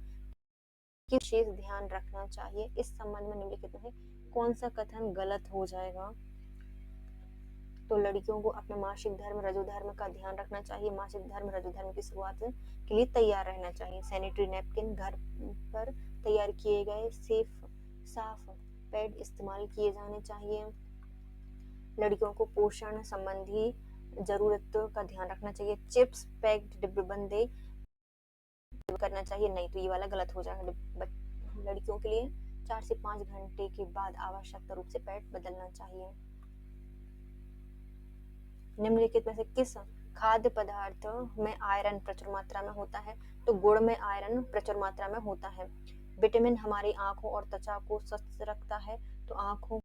की विशेष ध्यान रखना चाहिए। इस संबंध में निम्नलिखित में कौन सा कथन गलत हो जाएगा? तो लड़कियों को अपने मासिक धर्म रजोधर्म का ध्यान रखना चाहिए। मासिक धर्म रजोधर्म की शुरुआत के लिए तैयार रहना चाहिए। सैनिटरी नैपकिन घर पर तैयार किए गए साफ पैड इस्तेमाल किए जाने चाहिए। लड़कियों को पोषण संबंधी जरूरतों का ध्यान रखना चाहिए। चिप्स पैक्ड डिब्बे करना चाहिए, नहीं तो ये वाला गलत हो जाएगा। लड़कियों के लिए 4 से 5 घंटे के बाद आवश्यकता रूप से पैड बदलना चाहिए। निम्नलिखित में से किस खाद्य पदार्थ में आयरन प्रचुर मात्रा में होता है? तो गुड़ में आयरन प्रचुर मात्रा में होता है। विटामिन हमारी आंखों और त्वचा को स्वच्छ रखता है, तो आंखों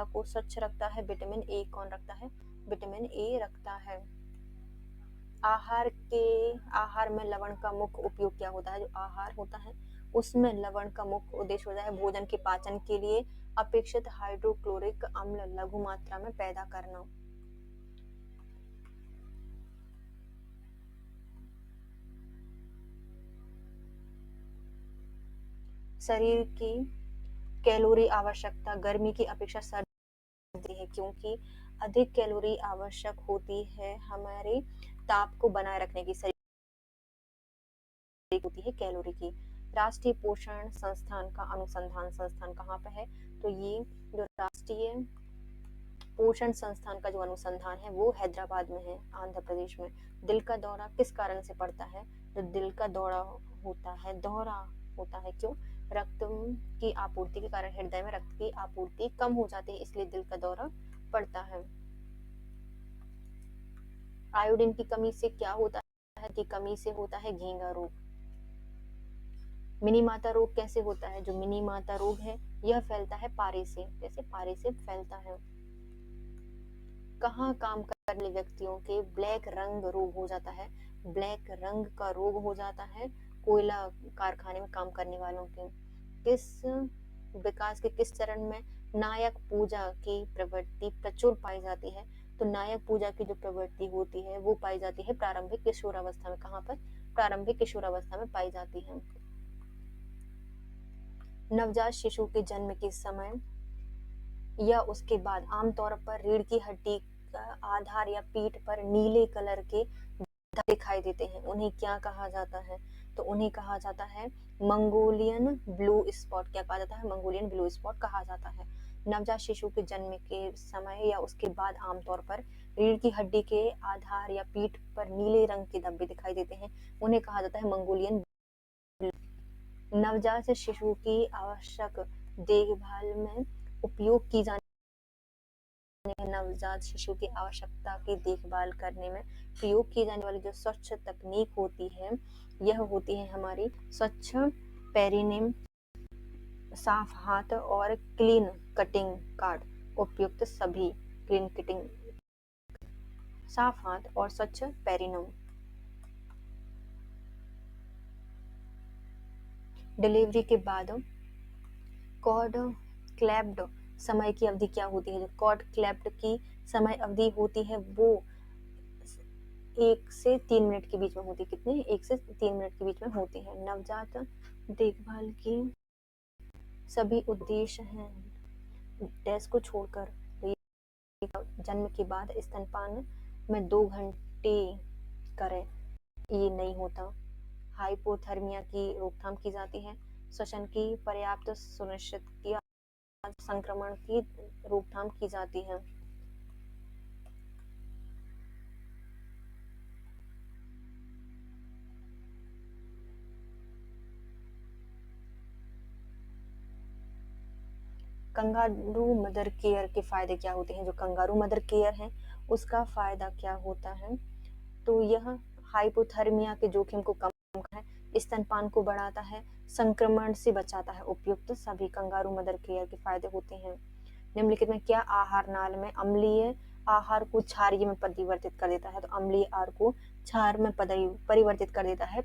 को स्वच्छ रखता है विटामिन ए। कौन रखता है? विटामिन ए रखता है। आहार में लवण का मुख्य उपयोग क्या होता है? जो आहार होता है उसमें लवण का मुख्य उद्देश्य होता है भोजन के पाचन के लिए अपेक्षित हाइड्रोक्लोरिक अम्ल लघु मात्रा में पैदा करना। शरीर की कैलोरी आवश्यकता गर्मी की अपेक्षा सर्दी है, क्योंकि अधिक कैलोरी आवश्यक होती है हमारे ताप को बनाए रखने की। शरीर होती है कैलोरी की। राष्ट्रीय पोषण संस्थान का अनुसंधान संस्थान कहाँ पे है? तो ये जो राष्ट्रीय पोषण संस्थान का जो अनुसंधान है वो हैदराबाद में है, आंध्र प्रदेश में। दिल का दौरा किस कारण से पड़ता है? जो दिल का दौरा होता है क्यों? रक्त की आपूर्ति के कारण हृदय में रक्त की आपूर्ति कम हो जाती है, इसलिए दिल का दौरा पड़ता है। आयोडीन की कमी से क्या होता है? की कमी से होता है घेंगा रोग। मिनी माता रोग कैसे होता है? जो मिनी माता रोग है यह फैलता है पारे से, जैसे पारे से फैलता है। कहाँ काम करने व्यक्तियों के ब्लैक रंग रोग हो जाता है? ब्लैक रंग का रोग हो जाता है कोयला कारखाने में काम करने वालों के। किस विकास के किस चरण में नायक पूजा की प्रवृत्ति प्रचुर पाई जाती है? तो नायक पूजा की जो प्रवृत्ति होती है वो पाई जाती है प्रारंभिक किशोरावस्था में। कहाँ पर? प्रारंभिक किशोरावस्था में पाई जाती है। नवजात शिशु के जन्म के समय या उसके बाद आमतौर पर रीढ़ की हड्डी का आधार या पीठ पर नीले कलर के दिखाई देते हैं, उन्हें क्या कहा जाता है? तो उन्हें कहा जाता है मंगोलियन ब्लू स्पॉट। क्या कहा जाता है? मंगोलियन ब्लू स्पॉट कहा जाता है। नवजात शिशु के जन्म के समय या उसके बाद आमतौर पर रीढ़ की हड्डी के आधार या पीठ पर नीले रंग के धब्बे दिखाई देते हैं, उन्हें कहा जाता है मंगोलियन। नवजात शिशु की आवश्यक देखभाल में उपयोग की जाने नवजात शिशु की आवश्यकता की देखभाल करने में प्रयोग की जाने वाली जो स्वच्छ तकनीक होती है यह होती है हमारी स्वच्छ पेरिनेम, साफ हाथ और क्लीन कटिंग कार्ड। उपयुक्त सभी क्लीन कटिंग, साफ हाथ और स्वच्छ पेरिनम। डिलीवरी के बाद कॉर्ड क्लैप्ड समय की अवधि क्या होती है? जो कॉर्ड क्लैप्ड की समय अवधि होती है वो 1 से 3 मिनट के बीच में होती है। कितने? 1 से 3 मिनट के बीच में होती है। नवजात देखभाल की सभी उद्देश्य हैं डैश को छोड़कर। तो जन्म के बाद स्तनपान में 2 घंटे करें, ये नहीं होता। हाइपोथर्मिया की रोकथाम की जाती है। श्वसन की पर्याप्त सुनिश्चित किया, संक्रमण की रोकथाम की जाती है। कंगारू मदर केयर के फायदे क्या होते हैं? जो कंगारू मदर केयर है उसका फायदा क्या होता है? तो यह हाइपोथर्मिया के जोखिम को कम करता है, स्तनपान को बढ़ाता है, संक्रमण से बचाता है। उपयुक्त सभी कंगारू मदर केयर के फायदे होते हैं। निम्नलिखित में क्या आहार नाल में अम्लीय आहार को क्षारीय में परिवर्तित कर देता है? तो अम्लीय आहार को क्षार में परिवर्तित कर देता है।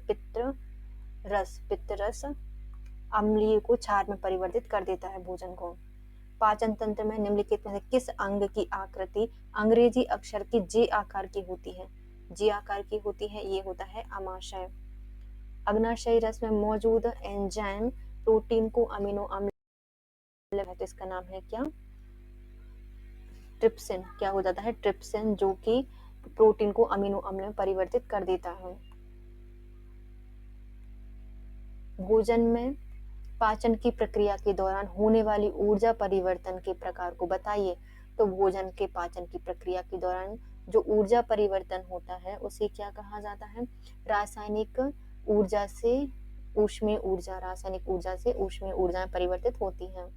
पित्तरस अम्लीय को क्षार में परिवर्तित कर देता है भोजन को। पाचन तंत्र में निम्नलिखित में से किस अंग की आकृति अंग्रेजी अक्षर की जे आकार की होती है? जे आकार की होती है, ये होता है अमाशय। अग्नाशयी रस में मौजूद एंजाइम प्रोटीन को अमीनो अम्ल है, तो इसका नाम है क्या? ट्रिप्सिन। क्या हो जाता है? ट्रिप्सिन, जो कि प्रोटीन को अमीनो अम्ल में परिवर्तित कर देता है। भोजन में पाचन की प्रक्रिया के दौरान होने वाली ऊर्जा परिवर्तन के प्रकार को बताइए। तो भोजन के पाचन की प्रक्रिया के दौरान जो ऊर्जा परिवर्तन होता है उसे क्या कहा जाता है? रासायनिक ऊर्जा से ऊष्मीय ऊर्जा, रासायनिक ऊर्जा से ऊष्मीय ऊर्जा में परिवर्तित होती है।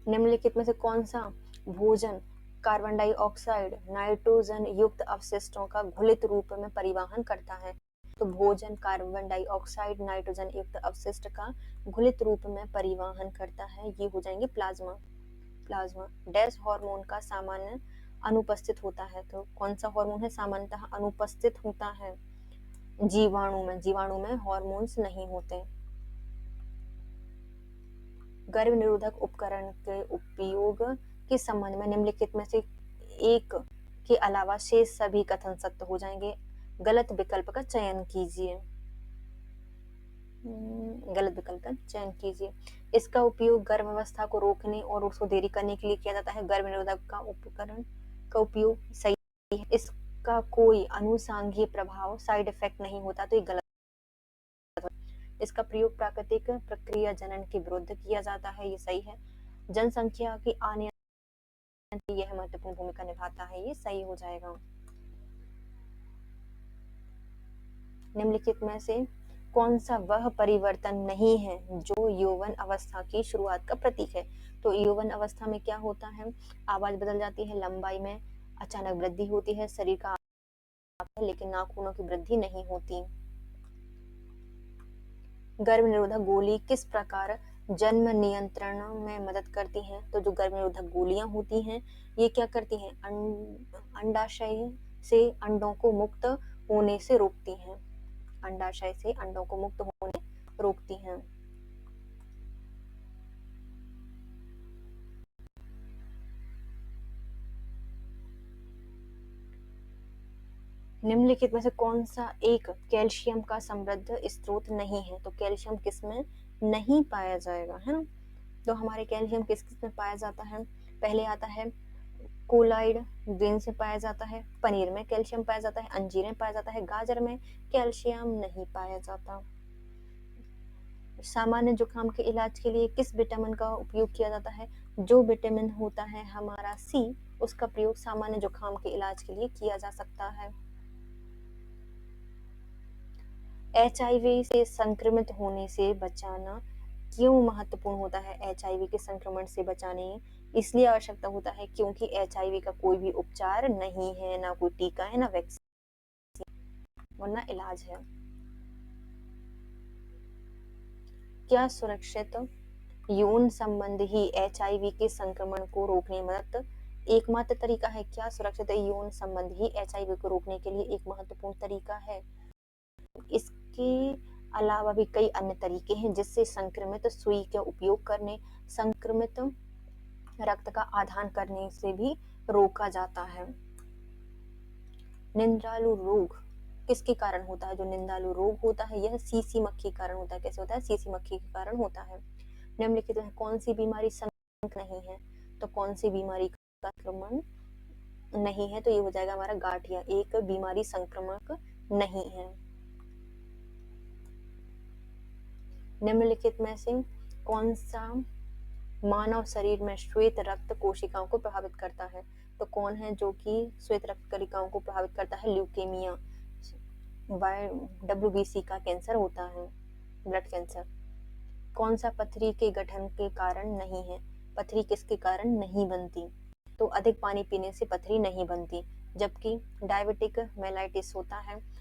निम्नलिखित में से कौन सा भोजन कार्बन डाइऑक्साइड नाइट्रोजन युक्त अवशिष्टों का घुलित रूप में परिवहन करता है? तो भोजन कार्बन डाइऑक्साइड नाइट्रोजन युक्त अवशिष्ट का घुलित रूप में परिवहन करता है, ये हो जाएंगे प्लाज्मा। प्लाज्मा डैश हार्मोन का सामान्य अनुपस्थित होता है? तो कौन सा हार्मोन है सामान्यतः अनुपस्थित होता है? जीवाणु में। जीवाणु में हार्मोन्स नहीं होते। गर्भ निरोधक उपकरण के उपयोग के संबंध में निम्नलिखित में से एक के अलावा शेष सभी कथन सत्य हो जाएंगे। गलत विकल्प का चयन कीजिए। गलत विकल्प का चयन कीजिए। इसका उपयोग गर्भावस्था को रोकने और उसको देरी करने के लिए किया जाता है। गर्भ निरोधक का उपकरण का उपयोग सही है। इसका कोई अनुषंगीय प्रभाव साइड इफेक्ट नहीं होता, तो ये गलत। इसका प्रयोग प्राकृतिक प्रक्रिया जनन के विरुद्ध किया जाता है, ये सही है। जनसंख्या की आने यह महत्वपूर्ण भूमिका निभाता है, ये सही हो जाएगा। निम्नलिखित में से कौन सा वह परिवर्तन नहीं है जो यौवन अवस्था की शुरुआत का प्रतीक है? तो यौवन अवस्था में क्या होता है? आवाज बदल जाती है, लंबाई में अचानक वृद्धि होती है, शरीर का लेकिन नाखूनों की वृद्धि नहीं होती। गर्भ निरोधक गोली किस प्रकार जन्म नियंत्रण में मदद करती हैं? तो जो गर्भ निरोधक गोलियां होती हैं ये क्या करती हैं? अंडाशय से अंडों को मुक्त होने से रोकती हैं। अंडाशय से अंडों को मुक्त होने रोकती हैं। निम्नलिखित में से कौन सा एक कैल्शियम का समृद्ध स्रोत नहीं है? तो कैल्शियम किसमें नहीं पाया जाएगा, है ना? तो हमारे कैल्शियम किस किस में पाया जाता है? पहले आता है कोलाइड ग्रेन्स में पाया जाता है, पनीर में कैल्शियम पाया जाता है, अंजीर में पाया जाता है, गाजर में कैल्शियम नहीं पाया जाता। सामान्य जुकाम के इलाज के लिए किस विटामिन का उपयोग किया जाता है? जो विटामिन होता है हमारा सी, उसका प्रयोग सामान्य जुकाम के इलाज के लिए किया जा सकता है। HIV से संक्रमित होने से बचाना क्यों महत्वपूर्ण होता है? HIV के संक्रमण से बचाने इसलिए आवश्यकता होता है क्योंकि HIV का कोई भी उपचार नहीं है, ना कोई टीका है, ना वैक्सीन और ना इलाज है। क्या सुरक्षित यौन संबंध ही HIV के संक्रमण को रोकने में मदद एकमात्र तरीका है? क्या सुरक्षित यौन संबंध ही HIV को रोकने के लिए एक महत्वपूर्ण तरीका है? इसके अलावा भी कई अन्य तरीके हैं जिससे संक्रमित सुई का उपयोग करने, संक्रमित रक्त का आदान करने से भी रोका जाता है। निंदालु रोग किसके कारण होता है? जो निंदालु रोग होता है यह सीसी मक्खी के कारण होता है। कैसे होता है? सीसी मक्खी के कारण होता है। निम्नलिखित में कौन सी बीमारी संक्रमण नहीं है? तो कौन सी बीमारी संक्रमण नहीं है, तो ये हो जाएगा हमारा गाठिया, एक बीमारी संक्रामक नहीं है। निम्नलिखित में से कौन सा मानव शरीर में श्वेत रक्त कोशिकाओं को प्रभावित करता है? तो कौन है जो कि श्वेत रक्त कणिकाओं को प्रभावित करता है? ल्यूकेमिया, WBC का कैंसर होता है, ब्लड कैंसर। कौन सा पथरी के गठन के कारण नहीं है? पथरी किसके कारण नहीं बनती? तो अधिक पानी पीने से पथरी नहीं बनती। जबकि डायबिटिक मेलाइटिस होता है